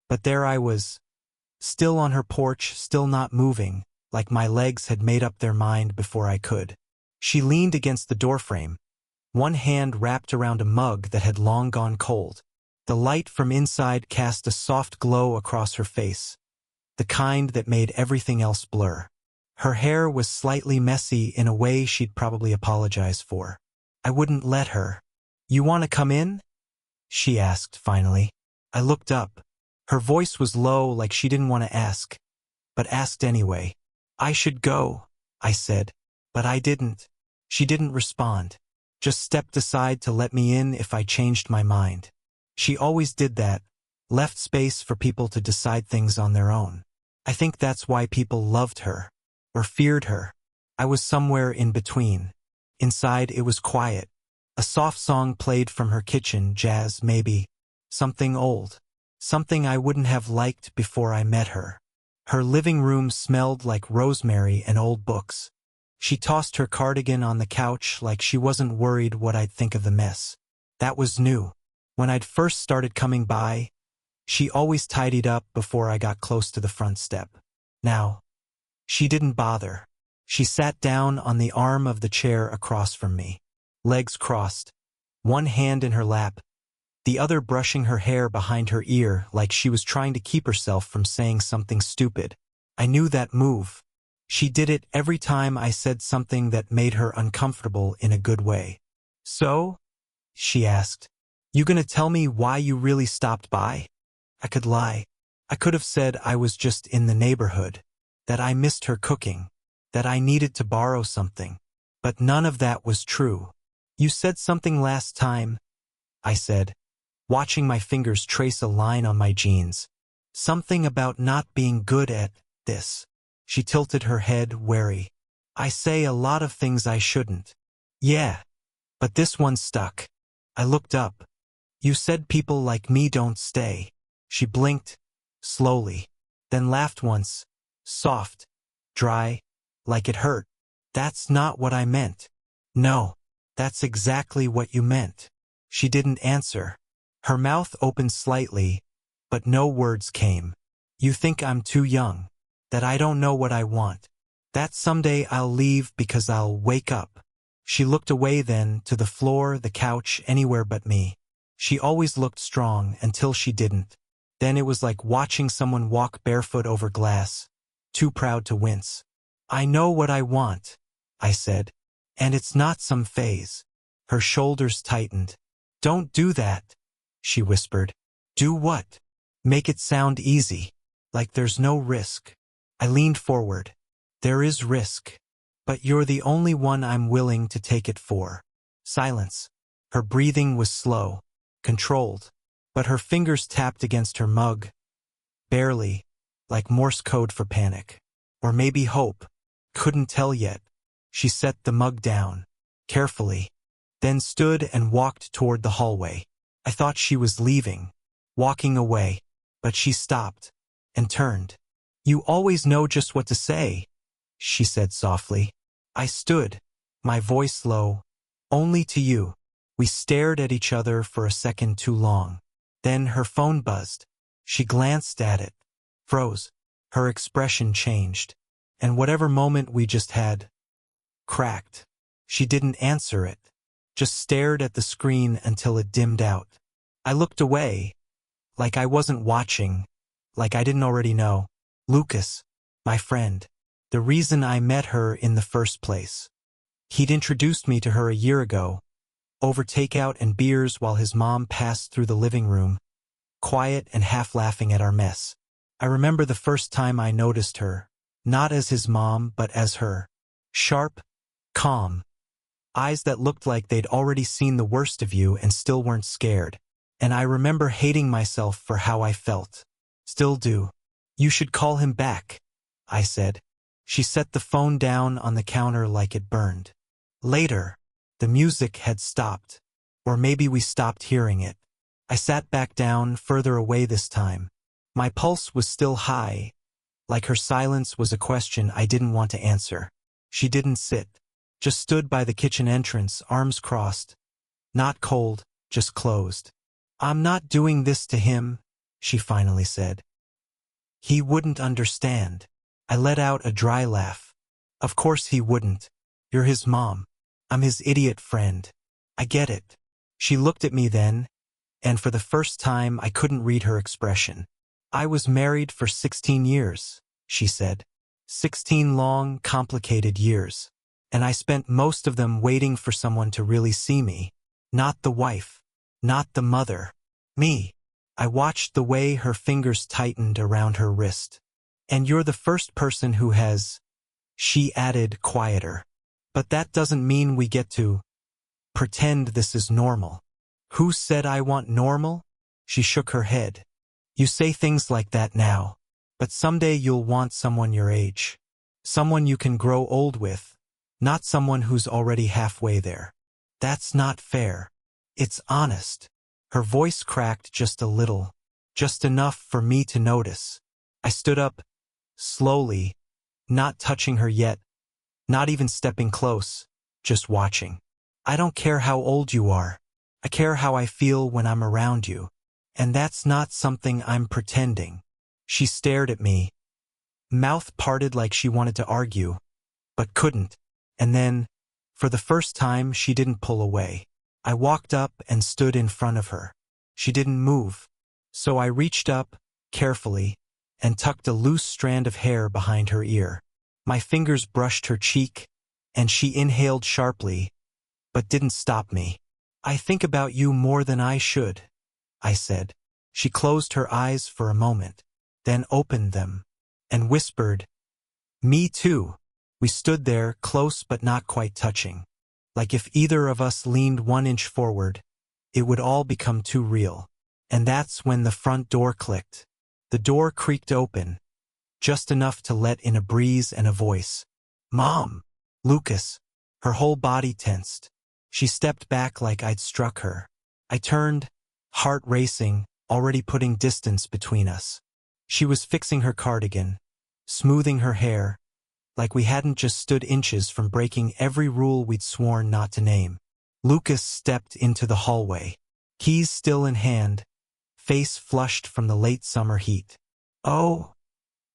But there I was, still on her porch, still not moving, like my legs had made up their mind before I could. She leaned against the doorframe, one hand wrapped around a mug that had long gone cold. The light from inside cast a soft glow across her face, the kind that made everything else blur. Her hair was slightly messy in a way she'd probably apologize for. I wouldn't let her. "You want to come in?" she asked finally. I looked up. Her voice was low, like she didn't want to ask, but asked anyway. "I should go," I said, but I didn't. She didn't respond, just stepped aside to let me in if I changed my mind. She always did that, left space for people to decide things on their own. I think that's why people loved her, or feared her. I was somewhere in between. Inside it was quiet. A soft song played from her kitchen, jazz maybe. Something old. Something I wouldn't have liked before I met her. Her living room smelled like rosemary and old books. She tossed her cardigan on the couch like she wasn't worried what I'd think of the mess. That was new. When I'd first started coming by, she always tidied up before I got close to the front step. Now, she didn't bother. She sat down on the arm of the chair across from me, legs crossed, one hand in her lap, the other brushing her hair behind her ear like she was trying to keep herself from saying something stupid. I knew that move. She did it every time I said something that made her uncomfortable in a good way. "So?" she asked. "You gonna tell me why you really stopped by?" I could lie. I could have said I was just in the neighborhood, that I missed her cooking, that I needed to borrow something. But none of that was true. "You said something last time," I said, watching my fingers trace a line on my jeans. "Something about not being good at this." She tilted her head, wary. "I say a lot of things I shouldn't." "Yeah, but this one stuck." I looked up. "You said people like me don't stay." She blinked, slowly, then laughed once, soft, dry, like it hurt. "That's not what I meant." "No, that's exactly what you meant." She didn't answer. Her mouth opened slightly, but no words came. "You think I'm too young, that I don't know what I want, that someday I'll leave because I'll wake up." She looked away then, to the floor, the couch, anywhere but me. She always looked strong until she didn't. Then it was like watching someone walk barefoot over glass, too proud to wince. "I know what I want," I said, "and it's not some phase." Her shoulders tightened. "Don't do that," she whispered. "Do what?" "Make it sound easy, like there's no risk." I leaned forward. "There is risk, but you're the only one I'm willing to take it for." Silence. Her breathing was slow, controlled, but her fingers tapped against her mug, barely, like Morse code for panic. Or maybe hope. Couldn't tell yet. She set the mug down, carefully, then stood and walked toward the hallway. I thought she was leaving, walking away, but she stopped, and turned. "You always know just what to say," she said softly. I stood, my voice low. "Only to you." We stared at each other for a second too long. Then her phone buzzed. She glanced at it, froze. Her expression changed. And whatever moment we just had, cracked. She didn't answer it, just stared at the screen until it dimmed out. I looked away, like I wasn't watching, like I didn't already know. Lucas, my friend, the reason I met her in the first place. He'd introduced me to her a year ago, over takeout and beers while his mom passed through the living room, quiet and half-laughing at our mess. I remember the first time I noticed her, not as his mom but as her. Sharp, calm, eyes that looked like they'd already seen the worst of you and still weren't scared. And I remember hating myself for how I felt. Still do. "You should call him back," I said. She set the phone down on the counter like it burned. Later, the music had stopped. Or maybe we stopped hearing it. I sat back down, further away this time. My pulse was still high, like her silence was a question I didn't want to answer. She didn't sit, just stood by the kitchen entrance, arms crossed. Not cold, just closed. "I'm not doing this to him," she finally said. He wouldn't understand. I let out a dry laugh. Of course he wouldn't. You're his mom. I'm his idiot friend. I get it. She looked at me then, and for the first time I couldn't read her expression. I was married for 16 years, she said. 16 long, complicated years. And I spent most of them waiting for someone to really see me. Not the wife. Not the mother. Me. I watched the way her fingers tightened around her wrist. And you're the first person who has, she added quieter. But that doesn't mean we get to pretend this is normal. Who said I want normal? She shook her head. You say things like that now, but someday you'll want someone your age. Someone you can grow old with, not someone who's already halfway there. That's not fair. It's honest. Her voice cracked just a little, just enough for me to notice. I stood up, slowly, not touching her yet, not even stepping close, just watching. I don't care how old you are. I care how I feel when I'm around you. And that's not something I'm pretending. She stared at me, mouth parted like she wanted to argue, but couldn't. And then, for the first time, she didn't pull away. I walked up and stood in front of her. She didn't move. So I reached up, carefully, and tucked a loose strand of hair behind her ear. My fingers brushed her cheek, and she inhaled sharply, but didn't stop me. I think about you more than I should, I said. She closed her eyes for a moment, then opened them, and whispered, Me too. We stood there, close but not quite touching. Like if either of us leaned 1 inch forward, it would all become too real. And that's when the front door clicked. The door creaked open, just enough to let in a breeze and a voice. Mom! Lucas. Her whole body tensed. She stepped back like I'd struck her. I turned, heart racing, already putting distance between us. She was fixing her cardigan, smoothing her hair, like we hadn't just stood inches from breaking every rule we'd sworn not to name. Lucas stepped into the hallway, keys still in hand, face flushed from the late summer heat. Oh,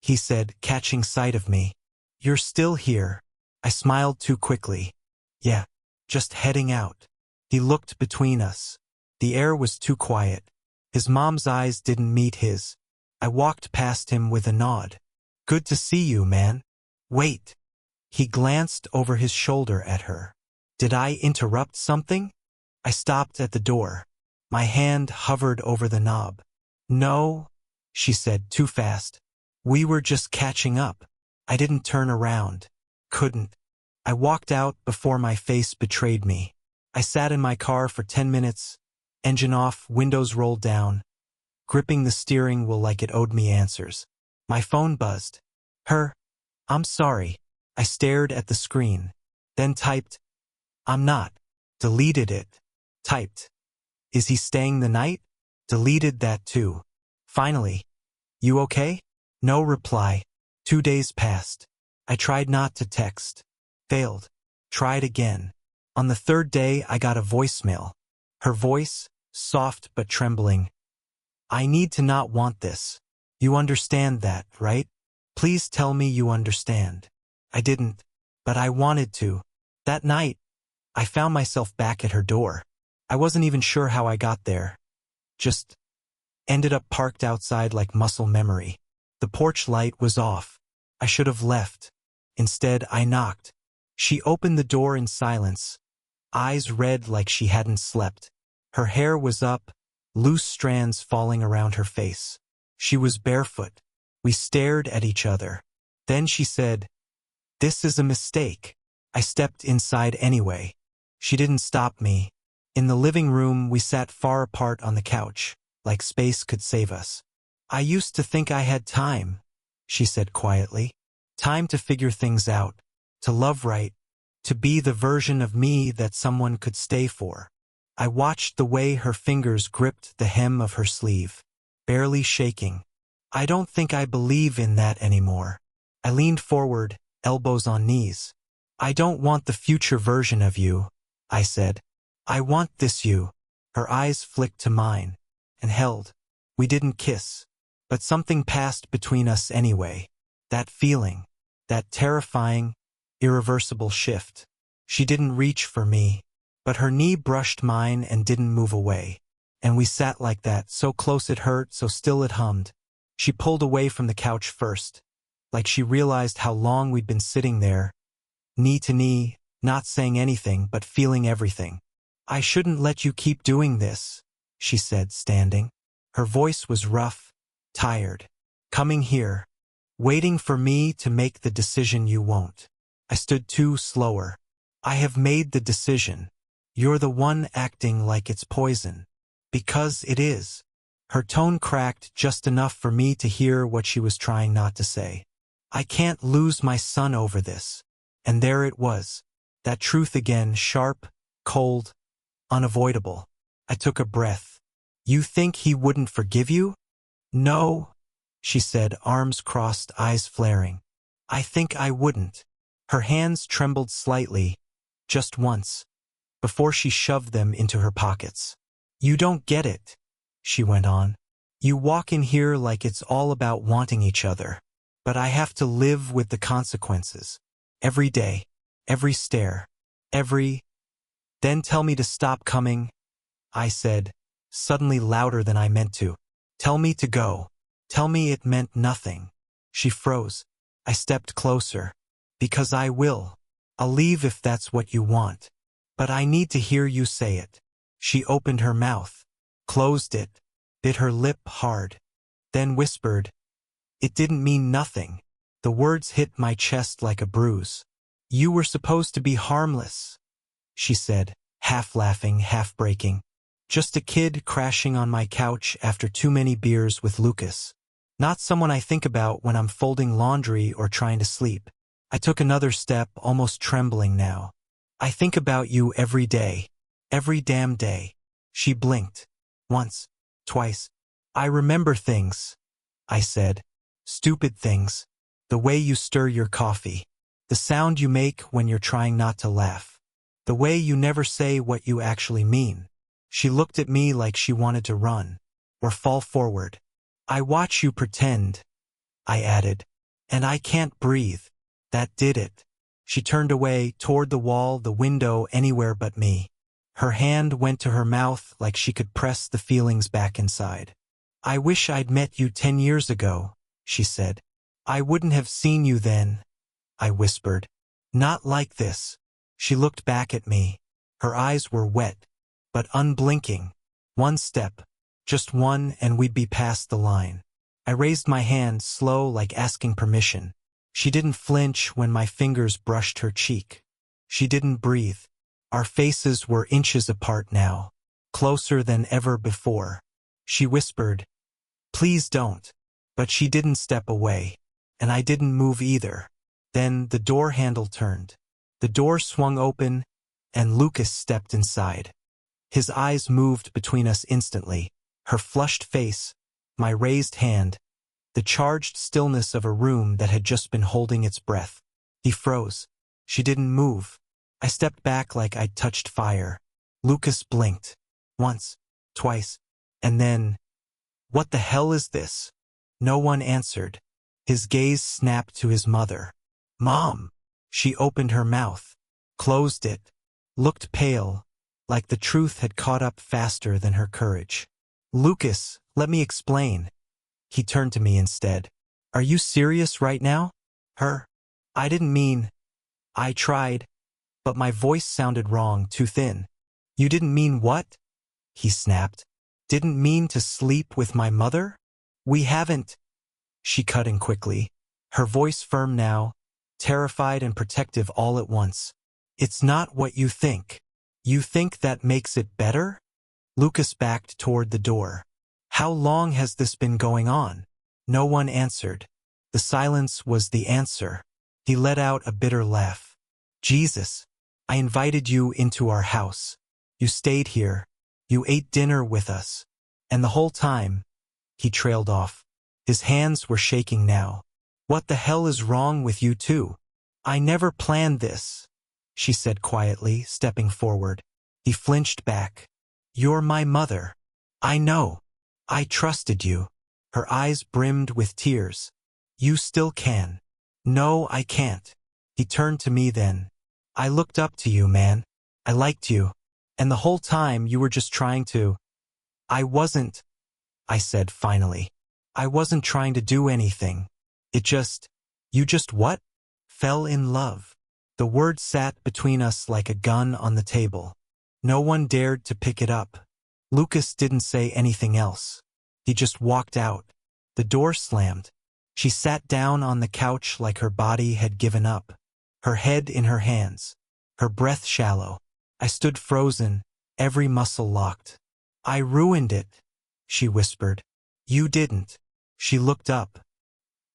he said, catching sight of me. You're still here. I smiled too quickly. Yeah, just heading out. He looked between us. The air was too quiet. His mom's eyes didn't meet his. I walked past him with a nod. Good to see you, man. Wait. He glanced over his shoulder at her. Did I interrupt something? I stopped at the door. My hand hovered over the knob. No, she said too fast. We were just catching up. I didn't turn around. Couldn't. I walked out before my face betrayed me. I sat in my car for 10 minutes, engine off, windows rolled down, gripping the steering wheel like it owed me answers. My phone buzzed. I'm sorry. I stared at the screen, then typed, I'm not. Deleted it. Typed, is he staying the night? Deleted that too. Finally, you okay? No reply. 2 days passed. I tried not to text. Failed. Tried again. On the 3rd day, I got a voicemail. Her voice, soft but trembling. I need to not want this. You understand that, right? Please tell me you understand. I didn't, but I wanted to. That night, I found myself back at her door. I wasn't even sure how I got there. Just ended up parked outside like muscle memory. The porch light was off. I should have left. Instead, I knocked. She opened the door in silence, eyes red like she hadn't slept. Her hair was up, loose strands falling around her face. She was barefoot. We stared at each other. Then she said, This is a mistake. I stepped inside anyway. She didn't stop me. In the living room, we sat far apart on the couch, like space could save us. I used to think I had time, she said quietly. Time to figure things out, to love right, to be the version of me that someone could stay for. I watched the way her fingers gripped the hem of her sleeve, barely shaking. I don't think I believe in that anymore. I leaned forward, elbows on knees. I don't want the future version of you, I said. I want this you. Her eyes flicked to mine, and held. We didn't kiss. But something passed between us anyway. That feeling. That terrifying, irreversible shift. She didn't reach for me, but her knee brushed mine and didn't move away. And we sat like that, so close it hurt, so still it hummed. She pulled away from the couch first, like she realized how long we'd been sitting there, knee to knee, not saying anything but feeling everything. "I shouldn't let you keep doing this," she said, standing. Her voice was rough, tired. "Coming here, waiting for me to make the decision you won't." I stood too slower. "I have made the decision. You're the one acting like it's poison." "Because it is." Her tone cracked just enough for me to hear what she was trying not to say. "I can't lose my son over this." And there it was. That truth again, sharp, cold, unavoidable. I took a breath. "You think he wouldn't forgive you?" "No," she said, arms crossed, eyes flaring. "I think I wouldn't." Her hands trembled slightly, just once, before she shoved them into her pockets. "You don't get it," she went on. "You walk in here like it's all about wanting each other. But I have to live with the consequences. Every day, every stare, every... Then tell me to stop coming," I said, suddenly louder than I meant to. "Tell me to go. Tell me it meant nothing." She froze. I stepped closer. "Because I will. I'll leave if that's what you want. But I need to hear you say it." She opened her mouth, closed it, bit her lip hard, then whispered, "It didn't mean nothing." The words hit my chest like a bruise. "You were supposed to be harmless," she said, half laughing, half breaking. "Just a kid crashing on my couch after too many beers with Lucas. Not someone I think about when I'm folding laundry or trying to sleep." I took another step, almost trembling now. "I think about you every day. Every damn day." She blinked. Once, twice. "I remember things," I said. "Stupid things. The way you stir your coffee. The sound you make when you're trying not to laugh. The way you never say what you actually mean." She looked at me like she wanted to run, or fall forward. "I watch you pretend," I added. "And I can't breathe." That did it. She turned away, toward the wall, the window, anywhere but me. Her hand went to her mouth like she could press the feelings back inside. "I wish I'd met you 10 years ago," she said. "I wouldn't have seen you then," I whispered. "Not like this." She looked back at me. Her eyes were wet, but unblinking. One step, just one, and we'd be past the line. I raised my hand, slow, like asking permission. She didn't flinch when my fingers brushed her cheek. She didn't breathe. Our faces were inches apart now, closer than ever before. She whispered, "Please don't." But she didn't step away, and I didn't move either. Then the door handle turned. The door swung open, and Lucas stepped inside. His eyes moved between us instantly. Her flushed face, my raised hand, the charged stillness of a room that had just been holding its breath. He froze. She didn't move. I stepped back like I'd touched fire. Lucas blinked. Once, twice, and then, "What the hell is this?" No one answered. His gaze snapped to his mother. "Mom!" She opened her mouth, closed it, looked pale, like the truth had caught up faster than her courage. "Lucas, let me explain." He turned to me instead. "Are you serious right now?" "Her? I didn't mean..." I tried, but my voice sounded wrong, too thin. "You didn't mean what?" he snapped. "Didn't mean to sleep with my mother?" "We haven't..." She cut in quickly, her voice firm now, terrified and protective all at once. "It's not what you think. You think that makes it better?" Lucas backed toward the door. "How long has this been going on?" No one answered. The silence was the answer. He let out a bitter laugh. "Jesus, I invited you into our house. You stayed here. You ate dinner with us. And the whole time..." He trailed off. His hands were shaking now. "What the hell is wrong with you two?" "I never planned this," she said quietly, stepping forward. He flinched back. "You're my mother." "I know." I trusted you. Her eyes brimmed with tears. You still can. No, I can't. He turned to me then. I looked up to you, man. I liked you. And the whole time you were just trying to. I wasn't, I said finally. I wasn't trying to do anything. You just what? Fell in love. The word sat between us like a gun on the table. No one dared to pick it up. Lucas didn't say anything else. He just walked out. The door slammed. She sat down on the couch like her body had given up, her head in her hands, her breath shallow. I stood frozen, every muscle locked. I ruined it, she whispered. You didn't. She looked up.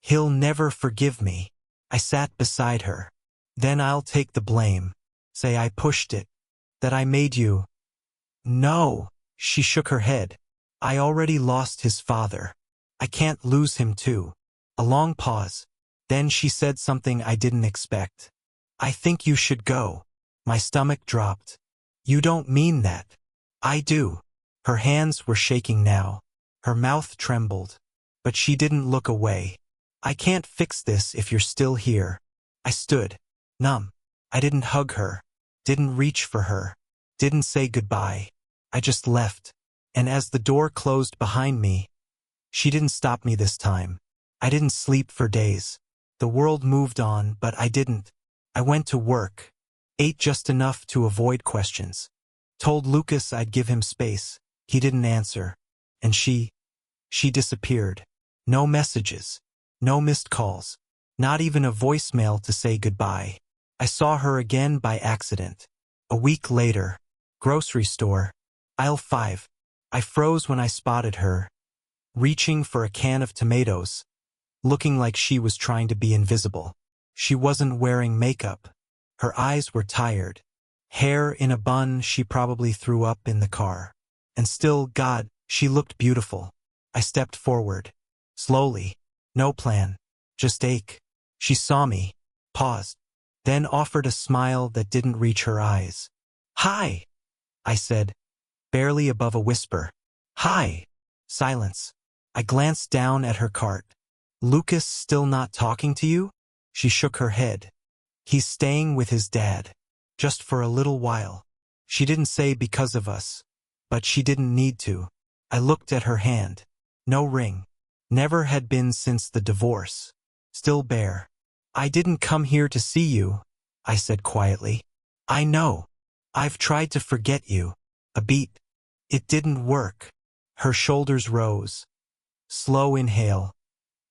He'll never forgive me. I sat beside her. Then I'll take the blame. Say I pushed it. That I made you. No, she shook her head. I already lost his father. I can't lose him too. A long pause. Then she said something I didn't expect. I think you should go. My stomach dropped. You don't mean that. I do. Her hands were shaking now. Her mouth trembled. But she didn't look away. I can't fix this if you're still here. I stood, numb. I didn't hug her. Didn't reach for her. Didn't say goodbye. I just left. And as the door closed behind me, she didn't stop me this time. I didn't sleep for days. The world moved on, but I didn't. I went to work. Ate just enough to avoid questions. Told Lucas I'd give him space. He didn't answer. And she disappeared. No messages. No missed calls. Not even a voicemail to say goodbye. I saw her again by accident. A week later. Grocery store. Aisle 5. I froze when I spotted her, reaching for a can of tomatoes, looking like she was trying to be invisible. She wasn't wearing makeup. Her eyes were tired. Hair in a bun she probably threw up in the car. And still, God, she looked beautiful. I stepped forward. Slowly. No plan. Just ache. She saw me. Paused. Then offered a smile that didn't reach her eyes. Hi, I said, barely above a whisper. Hi. Silence. I glanced down at her cart. Lucas still not talking to you? She shook her head. He's staying with his dad. Just for a little while. She didn't say because of us. But she didn't need to. I looked at her hand. No ring. Never had been since the divorce. Still bare. I didn't come here to see you, I said quietly. I know. I've tried to forget you. A beat. It didn't work. Her shoulders rose. Slow inhale.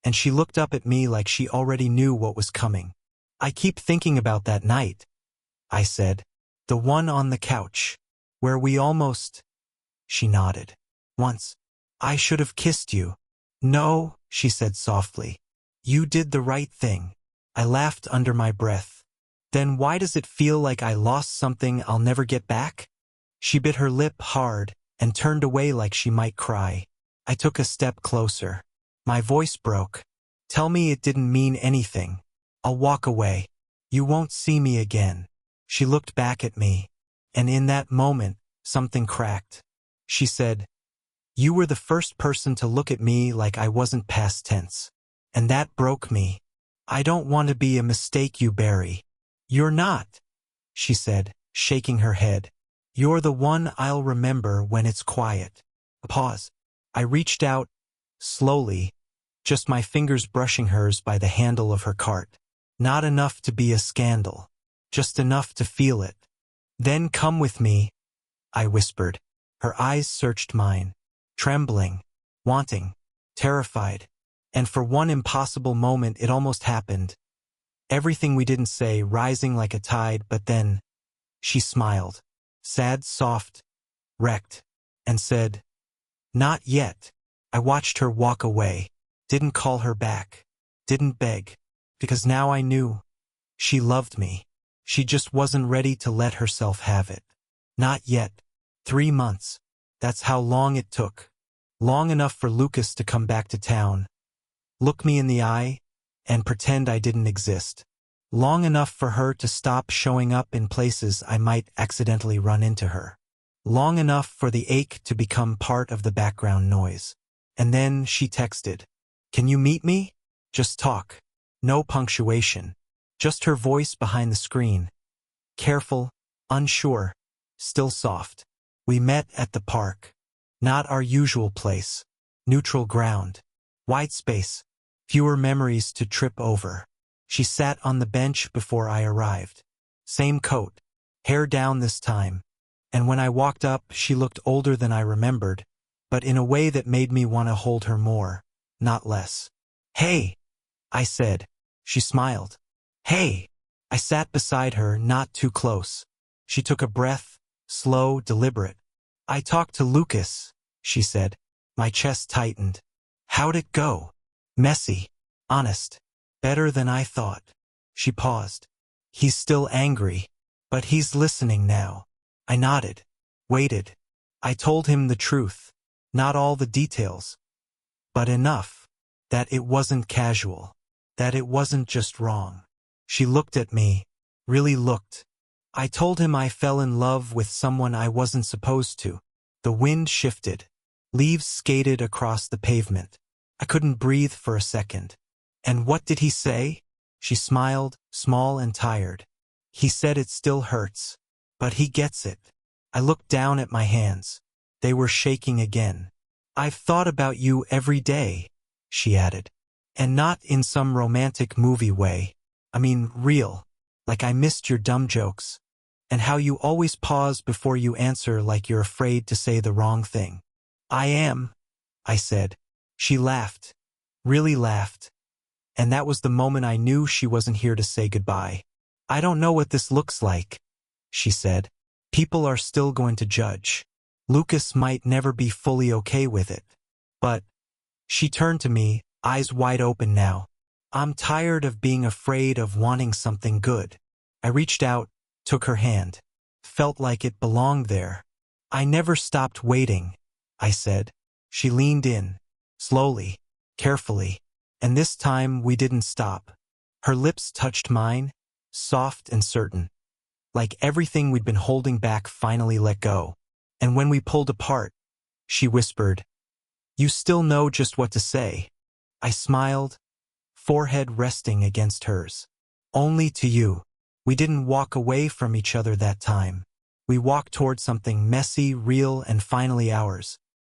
And she looked up at me like she already knew what was coming. I keep thinking about that night, I said. The one on the couch. Where we almost... She nodded. Once. I should have kissed you. No, she said softly. You did the right thing. I laughed under my breath. Then why does it feel like I lost something I'll never get back? She bit her lip hard and turned away like she might cry. I took a step closer. My voice broke. Tell me it didn't mean anything. I'll walk away. You won't see me again. She looked back at me. And in that moment, something cracked. She said, you were the first person to look at me like I wasn't past tense. And that broke me. I don't want to be a mistake you bury. You're not, she said, shaking her head. You're the one I'll remember when it's quiet. A pause. I reached out, slowly, just my fingers brushing hers by the handle of her cart. Not enough to be a scandal. Just enough to feel it. Then come with me, I whispered. Her eyes searched mine. Trembling, wanting, terrified. And for one impossible moment it almost happened. Everything we didn't say rising like a tide, but then she smiled. Sad, soft, wrecked, and said, not yet. I watched her walk away. Didn't call her back. Didn't beg. Because now I knew. She loved me. She just wasn't ready to let herself have it. Not yet. 3 months. That's how long it took. Long enough for Lucas to come back to town. Look me in the eye, and pretend I didn't exist. Long enough for her to stop showing up in places I might accidentally run into her. Long enough for the ache to become part of the background noise. And then she texted, "Can you meet me? Just talk." No punctuation. Just her voice behind the screen. Careful, unsure, still soft. We met at the park. Not our usual place. Neutral ground. Wide space. Fewer memories to trip over. She sat on the bench before I arrived. Same coat. Hair down this time. And when I walked up, she looked older than I remembered, but in a way that made me want to hold her more, not less. "Hey," I said. She smiled. "Hey." I sat beside her, not too close. She took a breath, slow, deliberate. "I talked to Lucas," she said. My chest tightened. "How'd it go?" "Messy. Honest. Better than I thought." She paused. "He's still angry, but he's listening now." I nodded. Waited. I told him the truth. Not all the details, but enough. That it wasn't casual. That it wasn't just wrong. She looked at me. Really looked. I told him I fell in love with someone I wasn't supposed to. The wind shifted. Leaves skated across the pavement. I couldn't breathe for a second. "And what did he say?" She smiled, small and tired. "He said it still hurts. But he gets it." I looked down at my hands. They were shaking again. "I've thought about you every day," she added. "And not in some romantic movie way. I mean real. Like I missed your dumb jokes. And how you always pause before you answer like you're afraid to say the wrong thing." "I am," I said. She laughed. Really laughed. And that was the moment I knew she wasn't here to say goodbye. "I don't know what this looks like," she said. "People are still going to judge. Lucas might never be fully okay with it. But," she turned to me, eyes wide open now, "I'm tired of being afraid of wanting something good." I reached out, took her hand. Felt like it belonged there. "I never stopped waiting," I said. She leaned in. Slowly, carefully. And this time we didn't stop. Her lips touched mine, soft and certain. Like everything we'd been holding back finally let go. And when we pulled apart, she whispered, "You still know just what to say." I smiled, forehead resting against hers. "Only to you." We didn't walk away from each other that time. We walked toward something messy, real, and finally ours.